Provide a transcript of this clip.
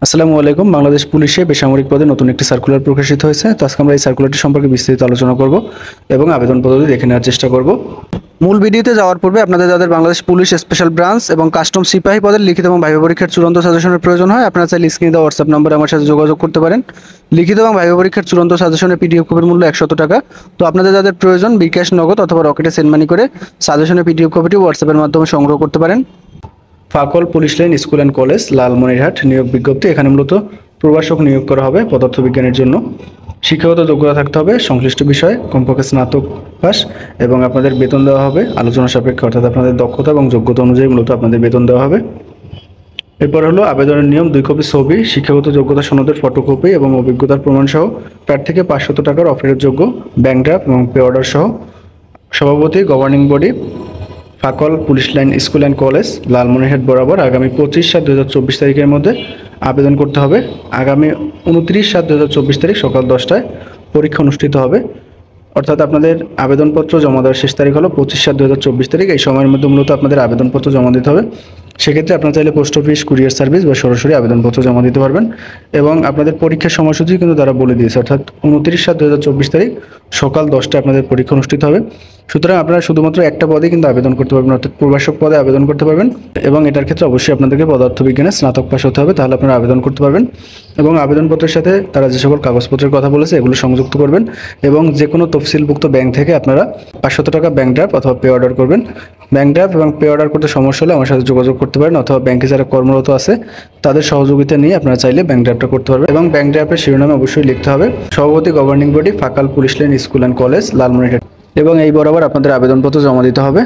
আসসালামু আলাইকুম। বাংলাদেশ পুলিশে বেসামরিক পদে নতুন একটি সার্কুলার প্রকাশিত হয়েছে। তো আজকে আমরা এই সার্কুলারটি সম্পর্কে বিস্তারিত আলোচনা করব এবং আবেদন পদ্ধতি দেখে নেওয়ার চেষ্টা করব। মূল ভিডিওতে যাওয়ার পূর্বে আপনাদের যাদের বাংলাদেশ পুলিশ স্পেশাল ব্রাঞ্চ এবং কাস্টম সিপাহী পদের লিখিত এবং ভাইবা পরীক্ষার চূড়ান্ত সাজেশনের প্রয়োজন হয়, আপনারা চাইলে স্ক্রিনে দেওয়া হোয়াটসঅ্যাপ নম্বরে আমার সাথে যোগাযোগ করতে পারেন। লিখিত এবং ভাইবা পরীক্ষার চূড়ান্ত সাজেশনের পিডিএফ কপির মূল্য 100 টাকা। তো আপনাদের যাদের প্রয়োজন বিকাশ, নগদ অথবা রকেটে সেন্ড মানি করে সাজেশনের পিডিএফ কপিটি হোয়াটসঅ্যাপের মাধ্যমে সংগ্রহ করতে পারেন। ফাকল police line school and college, Lalmonirhat নিয়োগ বিজ্ঞপ্তি। এখানে মূলত প্রভাষক নিয়োগ করা হবে পদার্থবিজ্ঞানের জন্য। শিক্ষাগত যোগ্যতা থাকতে হবে সংশ্লিষ্ট বিষয়ে, কমপক্ষে স্নাতক পাস, এবং আপনাদের বেতন দেওয়া হবে আলোচনা সাপেক্ষে, অর্থাৎ আপনাদের দক্ষতা এবং যোগ্যতা অনুযায়ী মূলত আপনাদের বেতন দেওয়া হবে। এরপর হলো আবেদনের নিয়ম: 2 কপি ছবি, শিক্ষাগত যোগ্যতা সনদের ফটোকপি এবং অভিজ্ঞতার প্রমাণ সহ প্রার্থীকে 500 টাকার অফেরতযোগ্য ব্যাংক ড্রাফট এবং পে অর্ডার সহ। সভাপতি গভর্নিং বডি ফাকল police line school and college, Lalmonirhat বরাবর আগামী 25/7/2024 তারিখের মধ্যে আবেদন করতে হবে। আগামী 29/7/2024 তারিখ সকাল 10টায় পরীক্ষা অনুষ্ঠিত হবে। অর্থাৎ আপনাদের আবেদনপত্র জমা দেওয়ার শেষ তারিখ হলো 25/7/2024 তারিখ। এই সময়ের মধ্যে মূলত আপনাদের আবেদনপত্র জমা দিতে হবে। সেক্ষেত্রে আপনারা চাইলে পোস্ট অফিস, কুরিয়ার সার্ভিস বা সরাসরি আবেদনপত্র জমা দিতে পারবেন। এবং আপনাদের পরীক্ষার সময়সূচি কিন্তু তারা বলে দিয়েছে, অর্থাৎ 29/7/2024 তারিখ সকাল 10টায় আপনাদের পরীক্ষা অনুষ্ঠিত হবে। সুতরাং আপনারা শুধুমাত্র একটা পদে কিন্তু আবেদন করতে পারবেন, অর্থাৎ প্রভাষক পদে আবেদন করতে পারবেন। এবং এটার ক্ষেত্রে অবশ্যই আপনাদেরকে পদার্থবিজ্ঞানে স্নাতক পাস হতে হবে, তাহলে আপনারা আবেদন করতে পারবেন। এবং আবেদনপত্রের সাথে তারা যে সকল কাগজপত্রের কথা বলেছে এগুলো সংযুক্ত করবেন। এবং যে কোনো তফসিলভুক্ত ব্যাংক থেকে আপনারা 500 টাকা ব্যাংক ড্রাফট অথবা পে অর্ডার করবেন। ব্যাংক ড্রাফট এবং পে অর্ডার করতে সমস্যা হলে আমার সাথে যোগাযোগ করতে পারেন, অথবা ব্যাংকে যারা কর্মরত আছে তাদের সহযোগিতা নিয়ে আপনারা চাইলে ব্যাংক ড্রাফটটা করতে পারবেন। এবং ব্যাংক ড্রাফটের শিরোনামে অবশ্যই লিখতে হবে সভাপতি গভর্নিং বডি ফাকাল police line school and college, Lalmonirhat, এবং এই বরাবর আপনাদের আবেদনপত্র জমা দিতে হবে।